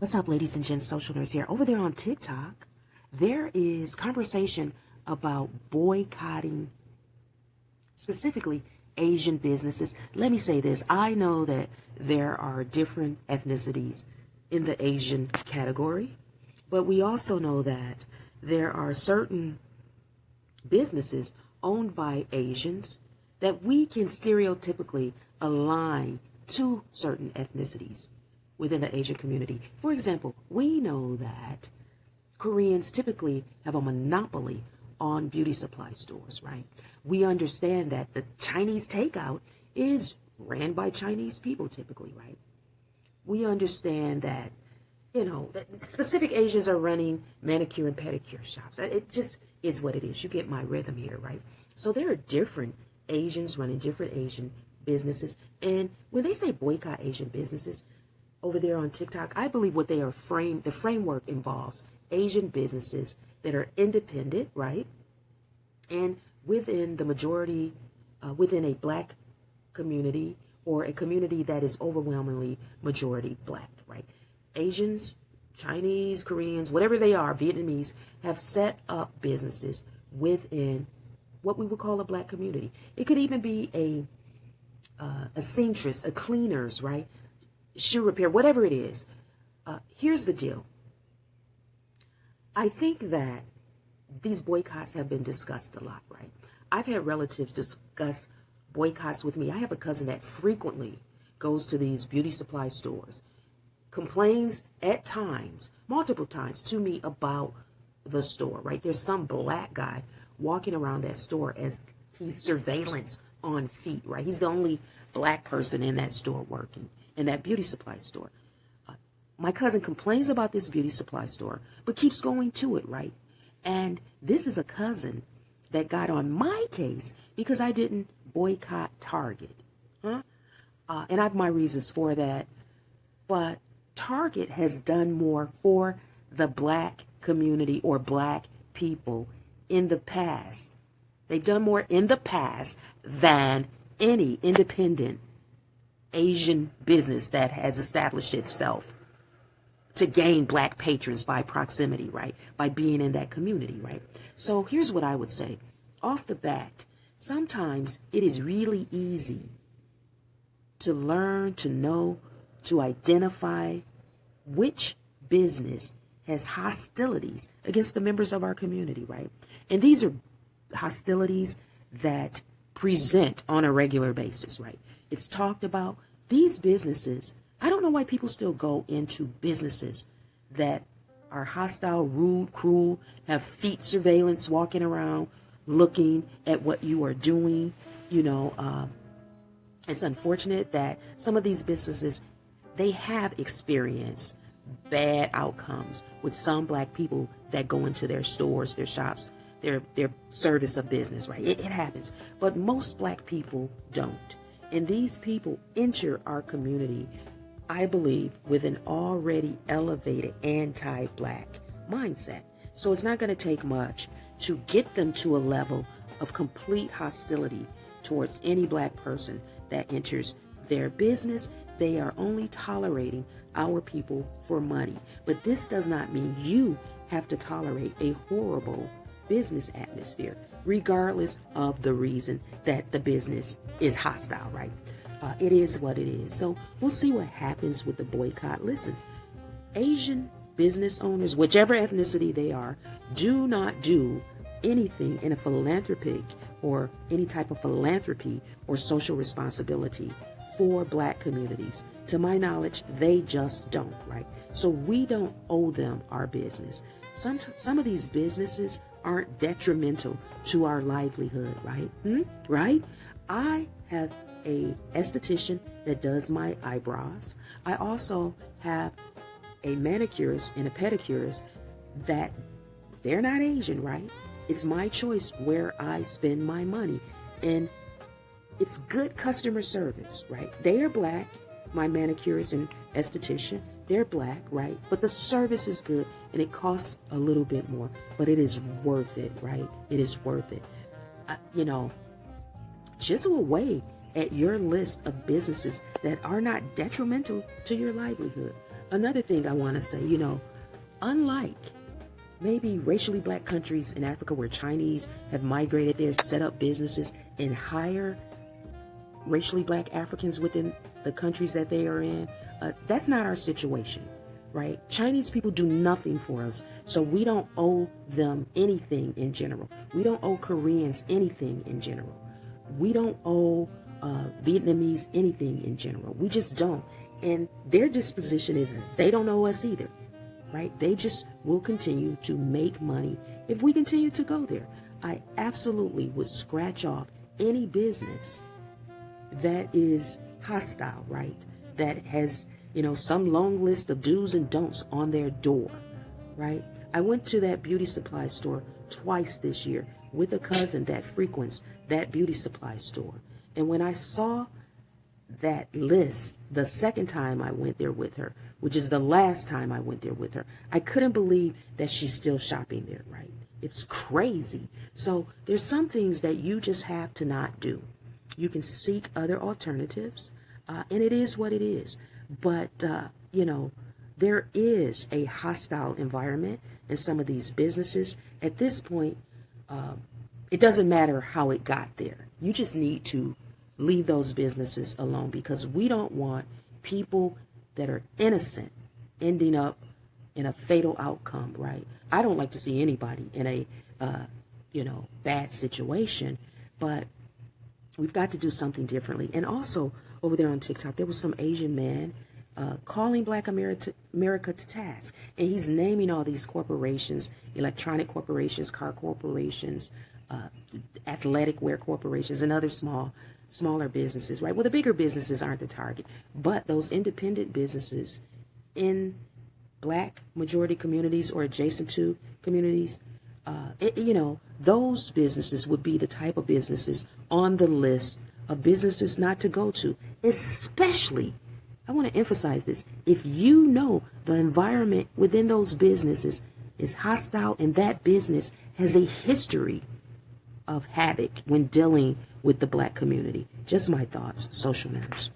What's up, ladies and gents? Social Nurse here. Over there on TikTok, there is conversation about boycotting specifically Asian businesses. Let me say this. I know that there are different ethnicities in the Asian category, but we also know that there are certain businesses owned by Asians that we can stereotypically align to certain ethnicities within the Asian community. For example, we know that Koreans typically have a monopoly on beauty supply stores, right? We understand that the Chinese takeout is ran by Chinese people typically, right? We understand that, that specific Asians are running manicure and pedicure shops. It just is what it is. You get my rhythm here, right? So there are different Asians running different Asian businesses. And when they say boycott Asian businesses, over there on TikTok, I believe what they are the framework involves Asian businesses that are independent, right? And within the majority, within a black community or a community that is overwhelmingly majority black, right? Asians, Chinese, Koreans, whatever they are, Vietnamese, have set up businesses within what we would call a black community. It could even be a seamstress, a cleaners, right? Shoe repair, whatever it is. Here's the deal. I think that these boycotts have been discussed a lot, right? I've had relatives discuss boycotts with me. I have a cousin that frequently goes to these beauty supply stores, complains at times, multiple times to me about the store, right? There's some black guy walking around that store as he's surveillance on feet, right? He's the only black person in that store working, in that beauty supply store. My cousin complains about this beauty supply store, but keeps going to it, right? And this is a cousin that got on my case because I didn't boycott Target. And I have my reasons for that. But Target has done more for the black community or black people in the past. They've done more in the past than any independent Asian business that has established itself to gain black patrons by proximity, right? By being in that community, right? So here's what I would say. Off the bat, sometimes it is really easy to learn, to know, to identify which business has hostilities against the members of our community, right? And these are hostilities that present on a regular basis, right? It's talked about. These businesses, I don't know why people still go into businesses that are hostile, rude, cruel, have feet surveillance walking around, looking at what you are doing. It's unfortunate that some of these businesses, they have experienced bad outcomes with some black people that go into their stores, their shops, their service of business, right? It happens. But most black people don't. And these people enter our community, I believe, with an already elevated anti-black mindset. So it's not going to take much to get them to a level of complete hostility towards any black person that enters their business. They are only tolerating our people for money. But this does not mean you have to tolerate a horrible business atmosphere, regardless of the reason that the business is hostile, right? It is what it is. So we'll see what happens with the boycott. Listen, Asian business owners, whichever ethnicity they are, do not do anything in a philanthropic or any type of philanthropy or social responsibility for black communities. To my knowledge, they just don't, right? So we don't owe them our business. Some of these businesses aren't detrimental to our livelihood, right? Right? I have a esthetician that does my eyebrows. I also have a manicurist and a pedicurist that they're not Asian, right? It's my choice where I spend my money. And it's good customer service, right? They are black, my manicurist and esthetician. They're black, right? But the service is good and it costs a little bit more, but it is worth it, right? It is worth it. Chisel away at your list of businesses that are not detrimental to your livelihood. Another thing I want to say, unlike maybe racially black countries in Africa where Chinese have migrated there, set up businesses, and hire racially black Africans within the countries that they are in, that's not our situation, right? Chinese people do nothing for us, so we don't owe them anything in general. We don't owe Koreans anything in general. We don't owe Vietnamese anything in general. We just don't. And their disposition is they don't owe us either, right? They just will continue to make money if we continue to go there. I absolutely would scratch off any business that is hostile, right? That has, some long list of do's and don'ts on their door, right? I went to that beauty supply store twice this year with a cousin that frequents that beauty supply store. And when I saw that list the second time I went there with her, which is the last time I went there with her, I couldn't believe that she's still shopping there, right? It's crazy. So there's some things that you just have to not do. You can seek other alternatives, and it is what it is. But, there is a hostile environment in some of these businesses. At this point, it doesn't matter how it got there. You just need to leave those businesses alone, because we don't want people that are innocent ending up in a fatal outcome, right? I don't like to see anybody in a, bad situation, but we've got to do something differently. And also over there on TikTok, there was some Asian man calling Black America to task. And he's naming all these corporations, electronic corporations, car corporations, athletic wear corporations, and other smaller businesses, right? Well, the bigger businesses aren't the target, but those independent businesses in Black majority communities or adjacent to communities, those businesses would be the type of businesses on the list of businesses not to go to, especially, I want to emphasize this, if you know the environment within those businesses is hostile and that business has a history of havoc when dealing with the Black community. Just my thoughts, social nerds.